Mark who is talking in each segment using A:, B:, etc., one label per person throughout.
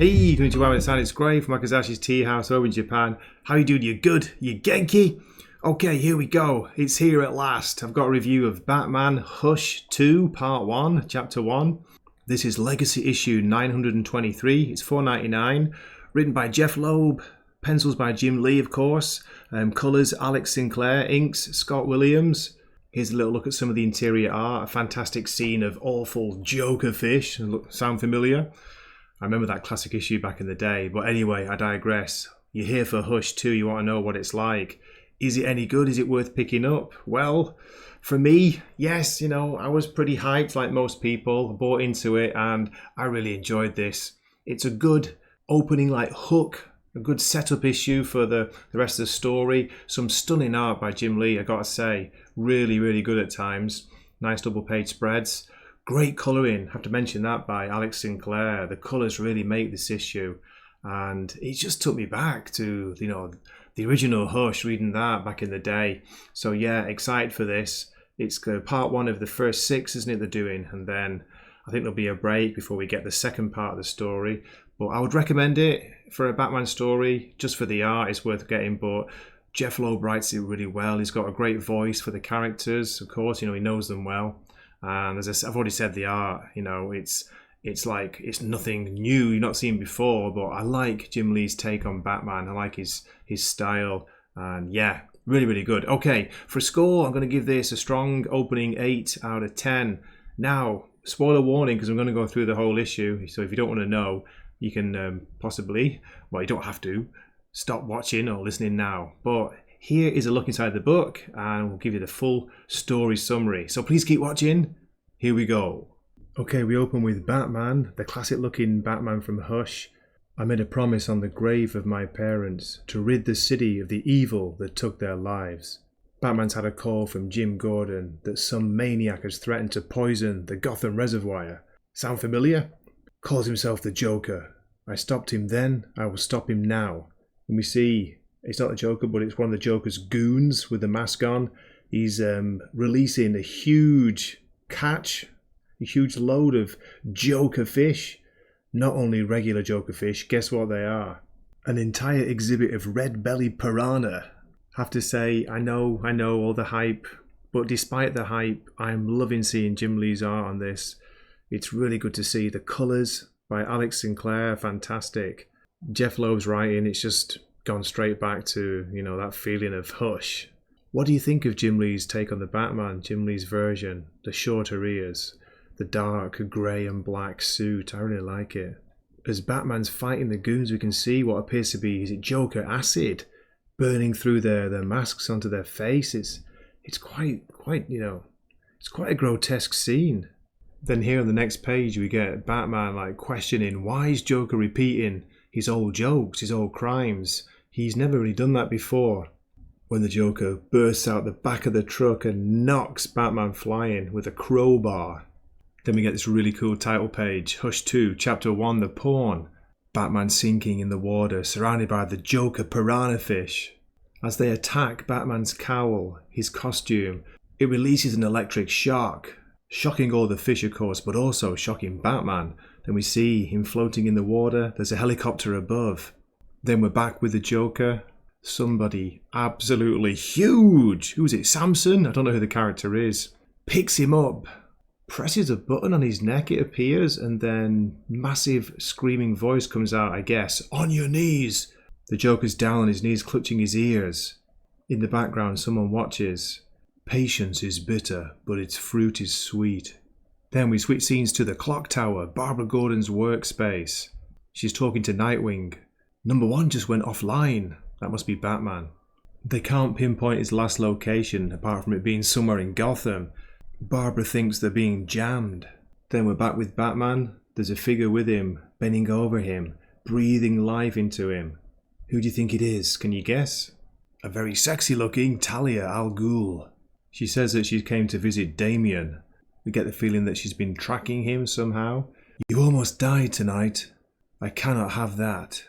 A: Hey, konnichiwa, it's Gray from Wakizashi's Teahouse over in Japan. How you doing? You good? You Genki? Okay, here we go. It's here at last. I've got a review of Batman Hush 2 Part 1, Chapter 1. This is Legacy Issue 923. It's $4.99. Written by Jeph Loeb. Pencils by Jim Lee, of course. Colours Alex Sinclair. Inks Scott Williams. Here's a little look at some of the interior art. A fantastic scene of awful Joker fish. Sound familiar? I remember that classic issue back in the day. But anyway, I digress. You're here for Hush 2. You want to know what it's like. Is it any good? Is it worth picking up? Well, for me, yes, I was pretty hyped like most people. Bought into it and I really enjoyed this. It's a good opening hook. A good setup issue for the rest of the story. Some stunning art by Jim Lee, I gotta say. Really, really good at times. Nice double page spreads. Great colouring, have to mention that, by Alex Sinclair. The colours really make this issue. And it just took me back to, the original Hush, reading that back in the day. So yeah, excited for this. It's part 1 of the first 6, isn't it, they're doing? And then I think there'll be a break before we get the second part of the story. But I would recommend it for a Batman story. Just for the art, it's worth getting. But Jeph Loeb writes it really well. He's got a great voice for the characters, of course. He knows them well. And as I've already said, the art, it's nothing new you've not seen before. But I like Jim Lee's take on Batman. I like his style. And yeah, really, really good. Okay, for a score, I'm going to give this a strong opening 8 out of 10. Now, spoiler warning, because I'm going to go through the whole issue. So if you don't want to know, you can possibly, well, you don't have to, stop watching or listening now. But here is a look inside the book and we'll give you the full story summary. So please keep watching. Here we go. Okay, we open with Batman, the classic looking Batman from Hush. I made a promise on the grave of my parents to rid the city of the evil that took their lives. Batman's had a call from Jim Gordon that some maniac has threatened to poison the Gotham Reservoir. Sound familiar? Calls himself the Joker. I stopped him then, I will stop him now. And we see, it's not the Joker, but it's one of the Joker's goons with the mask on. He's releasing a huge catch, a huge load of Joker fish. Not only regular Joker fish, guess what they are? An entire exhibit of red-bellied piranha. Have to say, I know all the hype, but despite the hype, I'm loving seeing Jim Lee's art on this. It's really good to see. The colours by Alex Sinclair, fantastic. Jeph Loeb's writing, it's just gone straight back to, that feeling of Hush. What do you think of Jim Lee's take on the Batman, Jim Lee's version? The shorter ears, the dark grey and black suit, I really like it. As Batman's fighting the goons, we can see what appears to be, is it Joker acid burning through their masks onto their face. It's quite, it's quite a grotesque scene. Then here on the next page we get Batman questioning why is Joker repeating his old jokes, his old crimes. He's never really done that before. When the Joker bursts out the back of the truck and knocks Batman flying with a crowbar. Then we get this really cool title page, Hush 2, Chapter 1, The Pawn. Batman sinking in the water, surrounded by the Joker piranha fish. As they attack Batman's cowl, his costume, it releases an electric shock. Shocking all the fish, of course, but also shocking Batman. Then we see him floating in the water. There's a helicopter above. Then we're back with the Joker. Somebody absolutely huge. Who is it? Samson? I don't know who the character is. Picks him up. Presses a button on his neck, it appears. And then massive screaming voice comes out, I guess. On your knees. The Joker's down on his knees, clutching his ears. In the background, someone watches. Patience is bitter, but its fruit is sweet. Then we switch scenes to the clock tower, Barbara Gordon's workspace. She's talking to Nightwing. Number 1 just went offline. That must be Batman. They can't pinpoint his last location, apart from it being somewhere in Gotham. Barbara thinks they're being jammed. Then we're back with Batman. There's a figure with him, bending over him, breathing life into him. Who do you think it is? Can you guess? A very sexy looking Talia Al Ghul. She says that she came to visit Damien. We get the feeling that she's been tracking him somehow. You almost died tonight. I cannot have that.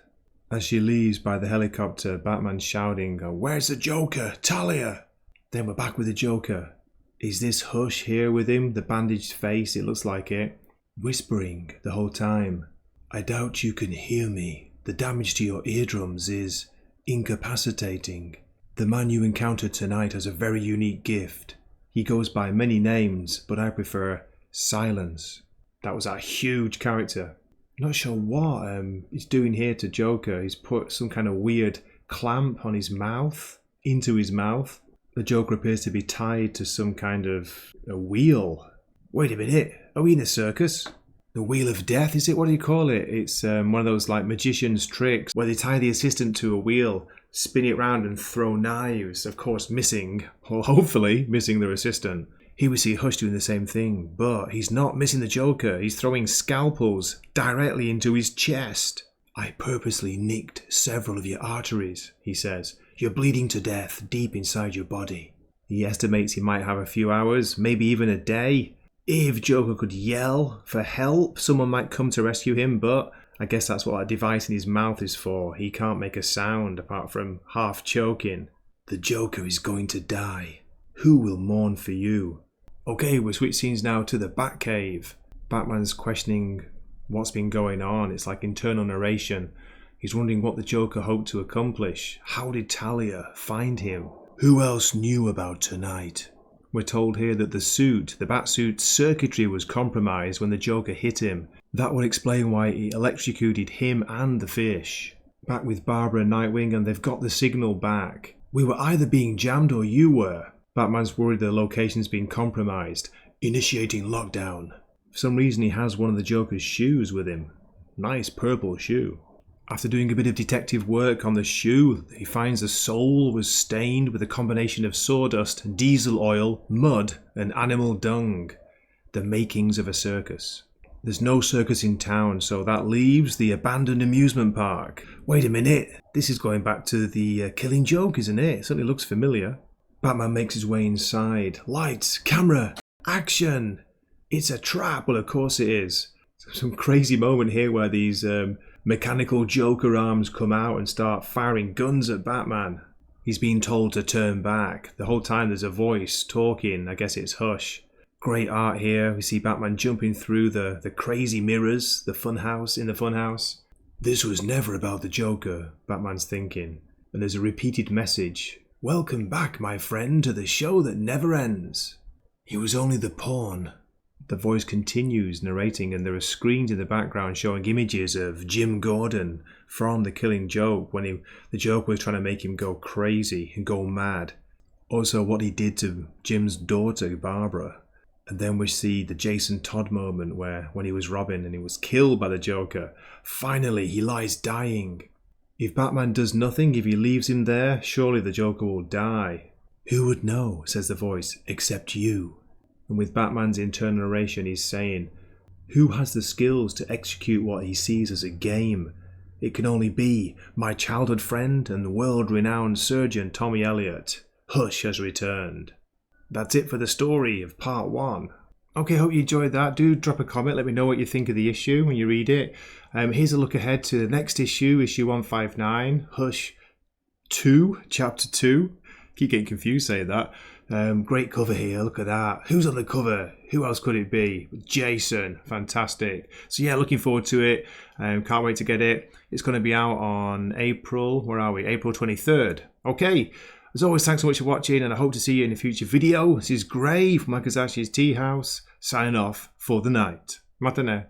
A: As she leaves by the helicopter, Batman's shouting, Where's the Joker? Talia! Then we're back with the Joker. Is this Hush here with him? The bandaged face, it looks like it. Whispering the whole time. I doubt you can hear me. The damage to your eardrums is incapacitating. The man you encountered tonight has a very unique gift. He goes by many names, but I prefer Silence. That was a huge character. Not sure what he's doing here to Joker. He's put some kind of weird clamp on his mouth, into his mouth. The Joker appears to be tied to some kind of a wheel. Wait a minute, are we in a circus? The Wheel of Death, is it? What do you call it? It's one of those like magician's tricks where they tie the assistant to a wheel, spin it round and throw knives, of course missing, or hopefully missing their assistant. Here we see Hush doing the same thing, but he's not missing the Joker. He's throwing scalpels directly into his chest. I purposely nicked several of your arteries, he says. You're bleeding to death deep inside your body. He estimates he might have a few hours, maybe even a day. If Joker could yell for help, someone might come to rescue him, but I guess that's what that device in his mouth is for. He can't make a sound apart from half choking. The Joker is going to die. Who will mourn for you? Okay, we'll switch scenes now to the Batcave. Batman's questioning what's been going on. It's like internal narration. He's wondering what the Joker hoped to accomplish. How did Talia find him? Who else knew about tonight? We're told here that the Batsuit's circuitry was compromised when the Joker hit him. That would explain why he electrocuted him and the fish. Back with Barbara and Nightwing, and they've got the signal back. We were either being jammed or you were. Batman's worried the location's been compromised. Initiating lockdown. For some reason he has one of the Joker's shoes with him. Nice purple shoe. After doing a bit of detective work on the shoe, he finds the sole was stained with a combination of sawdust, diesel oil, mud and animal dung. The makings of a circus. There's no circus in town, so that leaves the abandoned amusement park. Wait a minute, this is going back to the Killing Joke, isn't it? It certainly looks familiar. Batman makes his way inside. Lights, camera, action! It's a trap! Well, of course it is. Some crazy moment here where these mechanical Joker arms come out and start firing guns at Batman. He's being told to turn back. The whole time there's a voice talking. I guess it's Hush. Great art here. We see Batman jumping through the crazy mirrors, the funhouse in the funhouse. This was never about the Joker, Batman's thinking. And there's a repeated message. Welcome back, my friend, to the show that never ends. He was only the pawn. The voice continues narrating, and there are screens in the background showing images of Jim Gordon from The Killing Joke when the Joker was trying to make him go crazy and go mad. Also what he did to Jim's daughter, Barbara. And then we see the Jason Todd moment when he was Robin and he was killed by the Joker. Finally, he lies dying. If Batman does nothing, if he leaves him there, surely the Joker will die. Who would know, says the voice, except you. And with Batman's internal narration, he's saying, who has the skills to execute what he sees as a game? It can only be my childhood friend and world-renowned surgeon Tommy Elliot. Hush has returned. That's it for the story of part 1. Okay, hope you enjoyed that. Do drop a comment. Let me know what you think of the issue when you read it. Here's a look ahead to the next issue, issue 159, Hush 2, chapter 2. Keep getting confused saying that. Great cover here. Look at that. Who's on the cover? Who else could it be? Jason. Fantastic. So yeah, looking forward to it. Can't wait to get it. It's going to be out on April. Where are we? April 23rd. Okay. As always, thanks so much for watching, and I hope to see you in a future video. This is Gray from Wakizashi's Teahouse, signing off for the night. Matane.